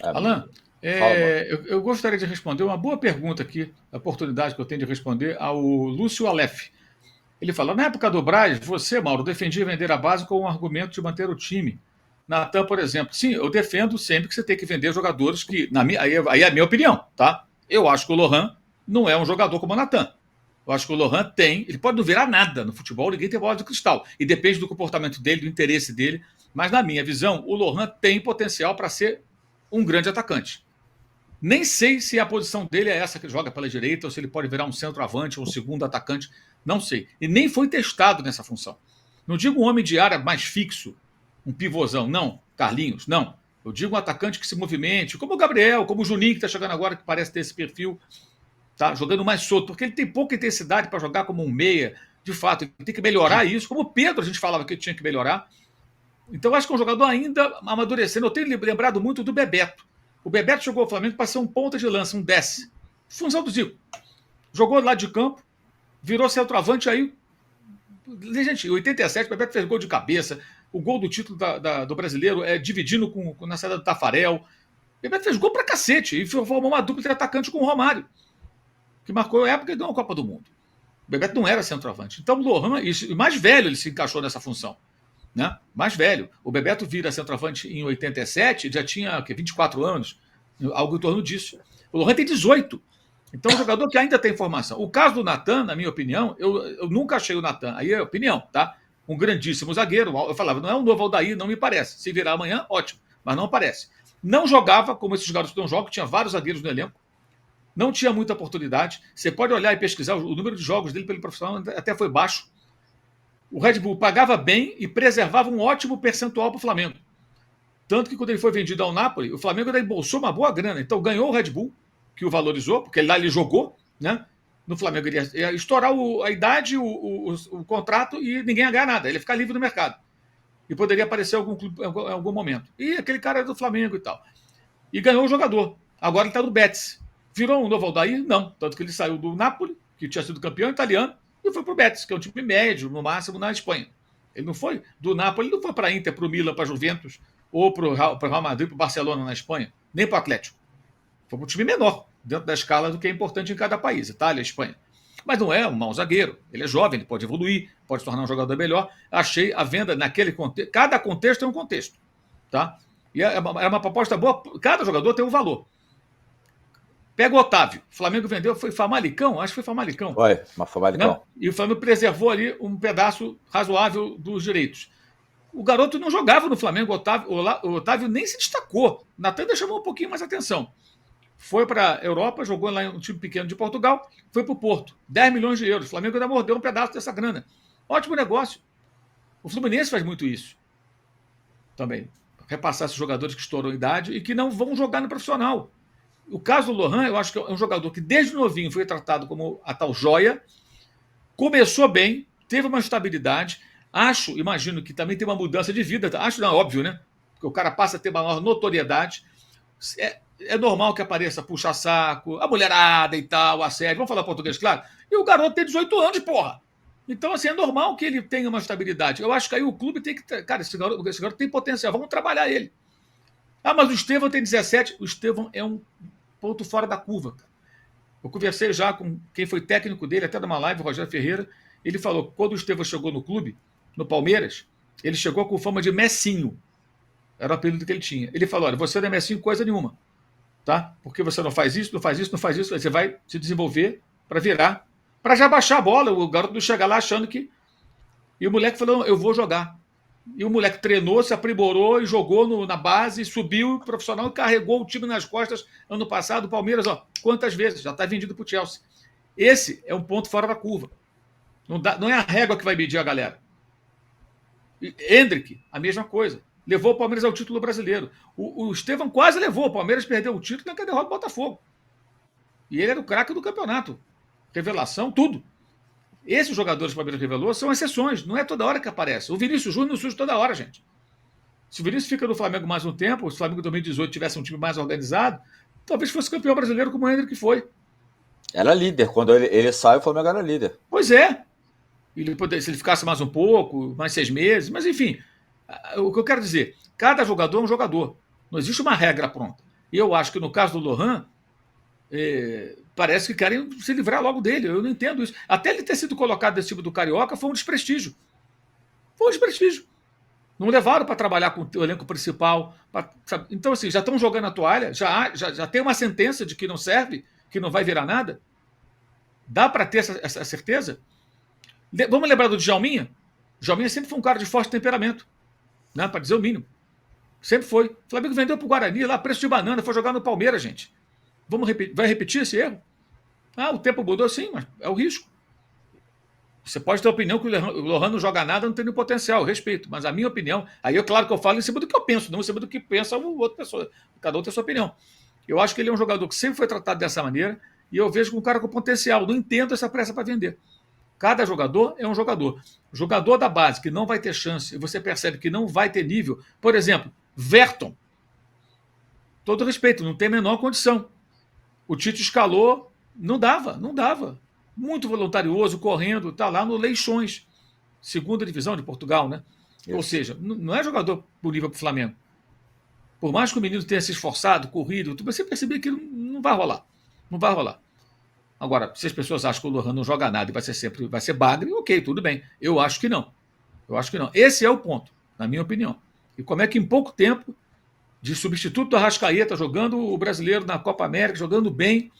Alan, Fala, mano. eu gostaria de responder uma boa pergunta aqui, a oportunidade que eu tenho de responder ao Lúcio Aleph. Ele fala: na época do Braz, você, Mauro, defendia vender a base com o argumento de manter o time. Natan, por exemplo. Sim, eu defendo sempre que você tem que vender jogadores que, aí é a minha opinião, tá? Eu acho que o Lohan não é um jogador como o Natan. Eu acho que o Lohan tem, ele pode não virar nada no futebol, ninguém tem bola de cristal. E depende do comportamento dele, do interesse dele. Mas, na minha visão, o Lohan tem potencial para ser um grande atacante. Nem sei se a posição dele é essa que ele joga pela direita, ou se ele pode virar um centroavante ou um segundo atacante. Não sei. E nem foi testado nessa função. Não digo um homem de área mais fixo, um pivôzão, não. Carlinhos, não. Eu digo um atacante que se movimente, como o Gabriel, como o Juninho, que está chegando agora, que parece ter esse perfil, tá jogando mais solto, porque ele tem pouca intensidade para jogar como um meia. De fato, ele tem que melhorar isso. Como o Pedro, a gente falava que ele tinha que melhorar. Então, acho que é um jogador ainda amadurecendo. Eu tenho lembrado muito do Bebeto. O Bebeto jogou ao Flamengo para ser um ponta de lança, um 10. Função do Zico. Jogou lá de campo, virou centroavante aí. Gente, em 87, o Bebeto fez gol de cabeça. O gol do título do brasileiro é dividindo na saída do Tafarel. O Bebeto fez gol pra cacete e formou uma dupla de atacante com o Romário, que marcou a época e ganhou a Copa do Mundo. O Bebeto não era centroavante. Então, o Lohan, e mais velho, ele se encaixou nessa função. Né? Mais velho. O Bebeto vira centroavante em 87, já tinha 24 anos, algo em torno disso. O Lohan tem 18. Então, é um jogador que ainda tem formação. O caso do Natan, na minha opinião, eu nunca achei o Natan, aí é opinião, tá? Um grandíssimo zagueiro. Eu falava, não é um novo Aldair, não me parece. Se virar amanhã, ótimo, mas não parece. Não jogava como esses garotos não jogam, tinha vários zagueiros no elenco, não tinha muita oportunidade. Você pode olhar e pesquisar, o número de jogos dele pelo profissional até foi baixo. O Red Bull pagava bem e preservava um ótimo percentual para o Flamengo. Tanto que quando ele foi vendido ao Napoli, o Flamengo ainda embolsou uma boa grana. Então ganhou o Red Bull, que o valorizou, porque lá ele jogou, né? No Flamengo ele ia estourar a idade, o contrato e ninguém ia ganhar nada. Ele ia ficar livre no mercado. E poderia aparecer algum clube em algum momento. E aquele cara era do Flamengo e tal. E ganhou o jogador. Agora ele está no Betis. Virou um novo Aldair? Não. Tanto que ele saiu do Napoli, que tinha sido campeão italiano, e foi para o Betis, que é um time médio, no máximo, na Espanha. Ele não foi do Napoli, ele não foi para a Inter, para o Milan, para a Juventus, ou para o Real Madrid, para o Barcelona na Espanha, nem para o Atlético. Foi para um time menor, dentro da escala do que é importante em cada país, Itália, Espanha. Mas não é um mau zagueiro. Ele é jovem, ele pode evoluir, pode se tornar um jogador melhor. Achei a venda naquele contexto. Cada contexto é um contexto. Tá? E é uma proposta boa. Cada jogador tem um valor. Pega o Otávio. O Flamengo vendeu, foi Famalicão? Acho que foi Famalicão. Oi, mas foi Né? Malicão. E o Flamengo preservou ali um pedaço razoável dos direitos. O garoto não jogava no Flamengo, o Otávio nem se destacou. Natan ainda chamou um pouquinho mais atenção. Foi para a Europa, jogou lá em um time pequeno de Portugal, foi para o Porto. 10 milhões de euros. O Flamengo ainda mordeu um pedaço dessa grana. Ótimo negócio. O Fluminense faz muito isso também. Repassar esses jogadores que estouram a idade e que não vão jogar no profissional. O caso do Lohan, eu acho que é um jogador que desde novinho foi tratado como a tal joia, começou bem, teve uma estabilidade, imagino que também tem uma mudança de vida, acho não, óbvio, né? Porque o cara passa a ter maior notoriedade, é normal que apareça puxa-saco, a mulherada e tal, assédio, vamos falar português, claro, e o garoto tem 18 anos, porra! Então, assim, é normal que ele tenha uma estabilidade. Eu acho que aí o clube tem que. Cara, esse garoto tem potencial, vamos trabalhar ele. Ah, mas o Estevão tem 17. O Estevão é um ponto fora da curva, cara. Eu conversei já com quem foi técnico dele, até numa live, o Rogério Ferreira. Ele falou que quando o Estevão chegou no clube, no Palmeiras, ele chegou com fama de Messinho. Era o apelido que ele tinha. Ele falou: olha, você não é Messinho coisa nenhuma. Tá? Porque você não faz isso, não faz isso, não faz isso. Você vai se desenvolver para virar, para já baixar a bola. O garoto não chega lá achando que. E o moleque falou: eu vou jogar. E o moleque treinou, se aprimorou e jogou na base, subiu profissional e carregou o time nas costas. Ano passado, o Palmeiras, ó, quantas vezes? Já está vendido para o Chelsea. Esse é um ponto fora da curva. Não é a régua que vai medir a galera. Hendrick, a mesma coisa. Levou o Palmeiras ao título brasileiro. O Estevão quase levou. O Palmeiras perdeu o título naquela derrota do Botafogo. E ele era o craque do campeonato. Revelação, tudo. Esses jogadores que o Palmeiras revelou são exceções. Não é toda hora que aparece. O Vinícius Júnior não surge toda hora, gente. Se o Vinícius fica no Flamengo mais um tempo, se o Flamengo em 2018 tivesse um time mais organizado, talvez fosse campeão brasileiro como o Hendrick foi. Era líder. Quando ele sai, o Flamengo era líder. Pois é. Se ele ficasse mais um pouco, mais 6 meses, mas enfim, o que eu quero dizer, cada jogador é um jogador. Não existe uma regra pronta. E eu acho que no caso do Lohan, parece que querem se livrar logo dele. Eu não entendo isso. Até ele ter sido colocado nesse tipo do Carioca foi um desprestígio. Foi um desprestígio. Não levaram para trabalhar com o elenco principal. Então, assim, já estão jogando a toalha, já tem uma sentença de que não serve, que não vai virar nada. Dá para ter essa certeza? Vamos lembrar do Djalminha? O Djalminha sempre foi um cara de forte temperamento, né, para dizer o mínimo. Sempre foi. O Flamengo vendeu para o Guarani, lá, preço de banana, foi jogar no Palmeiras, gente. Vai repetir esse erro? O tempo mudou sim, mas é o risco. Você pode ter a opinião que o Lohan não joga nada, não tem nenhum potencial, eu respeito. Mas a minha opinião, aí é claro que eu falo em cima do que eu penso, não em cima do que pensa outra pessoa. Cada um tem a sua opinião. Eu acho que ele é um jogador que sempre foi tratado dessa maneira e eu vejo um cara com potencial. Não entendo essa pressa para vender. Cada jogador é um jogador. O jogador da base que não vai ter chance e você percebe que não vai ter nível. Por exemplo, Verton. Todo respeito, não tem a menor condição. O Tite escalou, não dava. Muito voluntarioso, correndo, está lá no Leixões, segunda divisão de Portugal, né? Isso. Ou seja, não é jogador por nível para o Flamengo. Por mais que o menino tenha se esforçado, corrido, você percebe que não vai rolar. Não vai rolar. Agora, se as pessoas acham que o Lohan não joga nada e vai ser bagre, ok, tudo bem. Eu acho que não. Esse é o ponto, na minha opinião. E como é que em pouco tempo, de substituto do Arrascaeta, jogando o brasileiro na Copa América, jogando bem,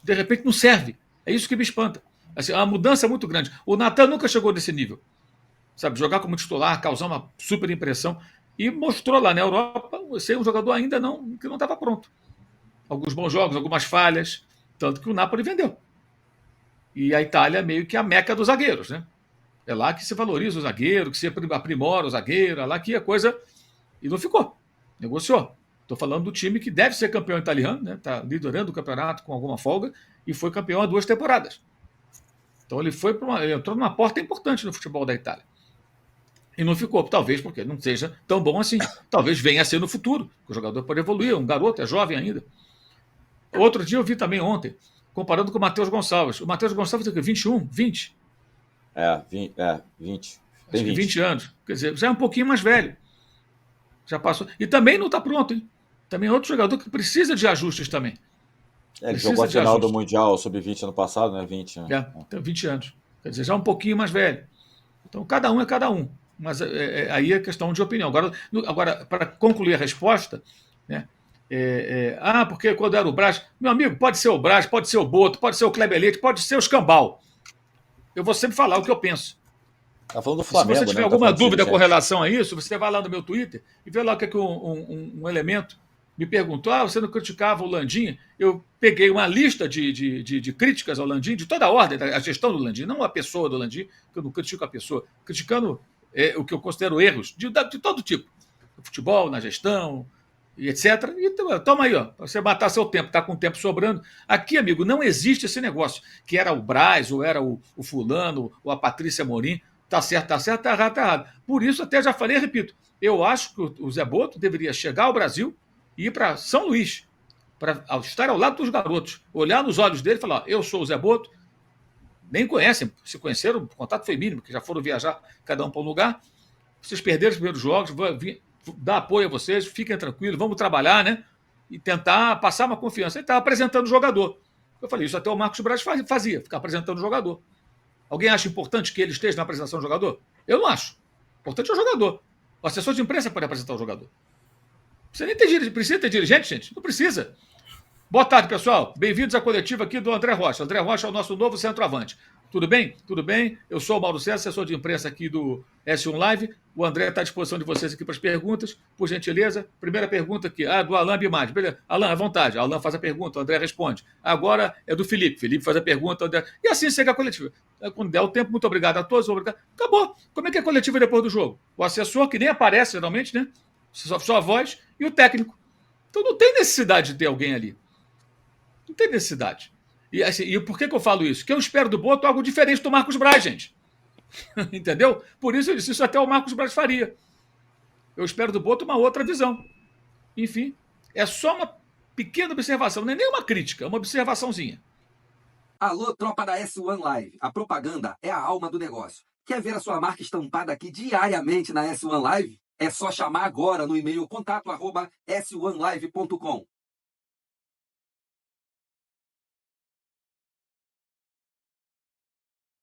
de repente não serve. É isso que me espanta. Assim, a mudança é muito grande. O Natan nunca chegou nesse nível. Sabe, jogar como titular, causar uma super impressão. E mostrou lá na Europa ser um jogador ainda que não estava pronto. Alguns bons jogos, algumas falhas. Tanto que o Napoli vendeu. E a Itália é meio que a meca dos zagueiros, né? É lá que se valoriza o zagueiro, que se aprimora o zagueiro, é lá que a coisa... E não ficou. Negociou. Estou falando do time que deve ser campeão italiano, né? Está liderando o campeonato com alguma folga e foi campeão há 2 temporadas. Então ele entrou numa porta importante no futebol da Itália. E não ficou, talvez porque não seja tão bom assim. Talvez venha a ser no futuro. O jogador pode evoluir, um garoto, é jovem ainda. Outro dia eu vi também ontem, comparando com o Matheus Gonçalves. O Matheus Gonçalves tem o quê? 21? 20? 20. Tem 20 anos. Quer dizer, já é um pouquinho mais velho. Já passou. E também não está pronto, hein? Também é outro jogador que precisa de ajustes também. Ele jogou a final do Mundial Sub-20 ano passado, né? 20, né? Tem 20 anos. Quer dizer, já é um pouquinho mais velho. Então, cada um é cada um. Mas aí é questão de opinião. Agora para concluir a resposta, né? Porque quando era o Braz... Meu amigo, pode ser o Braz, pode ser o Boto, pode ser o Kleber Leite, pode ser o Escambau. Eu vou sempre falar o que eu penso. Tá falando do Flamengo, se você tiver alguma dúvida com relação a isso, você vai lá no meu Twitter e vê lá o que é que um elemento me perguntou, você não criticava o Landim? Eu peguei uma lista de críticas ao Landim, de toda a ordem, a gestão do Landim, não a pessoa do Landim, que eu não critico a pessoa, criticando o que eu considero erros de todo tipo, no futebol, na gestão, e etc. E toma aí, para você matar seu tempo, está com o tempo sobrando. Aqui, amigo, não existe esse negócio, que era o Braz, ou era o fulano, ou a Patrícia Morim. Tá certo, tá errado. Por isso, até já falei, repito, eu acho que o Zé Boto deveria chegar ao Brasil e ir para São Luís, para estar ao lado dos garotos, olhar nos olhos dele e falar, eu sou o Zé Boto, nem conhecem, se conheceram, o contato foi mínimo, que já foram viajar, cada um para um lugar, vocês perderam os primeiros jogos, vou dar apoio a vocês, fiquem tranquilos, vamos trabalhar, né? E tentar passar uma confiança. Ele estava apresentando o jogador. Eu falei, isso até o Marcos Braz fazia, ficar apresentando o jogador. Alguém acha importante que ele esteja na apresentação do jogador? Eu não acho. O importante é o jogador. O assessor de imprensa pode apresentar o jogador. Você nem precisa ter dirigente, gente. Não precisa. Boa tarde, pessoal. Bem-vindos à coletiva aqui do André Rocha. André Rocha é o nosso novo centroavante. Tudo bem? Tudo bem? Eu sou o Mauro César, assessor de imprensa aqui do S1 Live. O André está à disposição de vocês aqui para as perguntas. Por gentileza, primeira pergunta aqui, do Alain Bimad. Beleza? Alain, à vontade. Alain faz a pergunta, o André responde. Agora é do Felipe. Felipe faz a pergunta, André... E assim segue a coletiva. Quando der o tempo, muito obrigado a todos. Obrigado. Acabou. Como é que é a coletiva depois do jogo? O assessor, que nem aparece geralmente, né? Só a voz, e o técnico. Então não tem necessidade de ter alguém ali. Não tem necessidade. E, assim, e por que eu falo isso? Que eu espero do Boto algo diferente do Marcos Braz, gente. Entendeu? Por isso eu disse, isso até o Marcos Braz faria. Eu espero do Boto uma outra visão. Enfim, é só uma pequena observação, não é nem uma crítica, é uma observaçãozinha. Alô, tropa da S1 Live. A propaganda é a alma do negócio. Quer ver a sua marca estampada aqui diariamente na S1 Live? É só chamar agora no e-mail contato@s1live.com.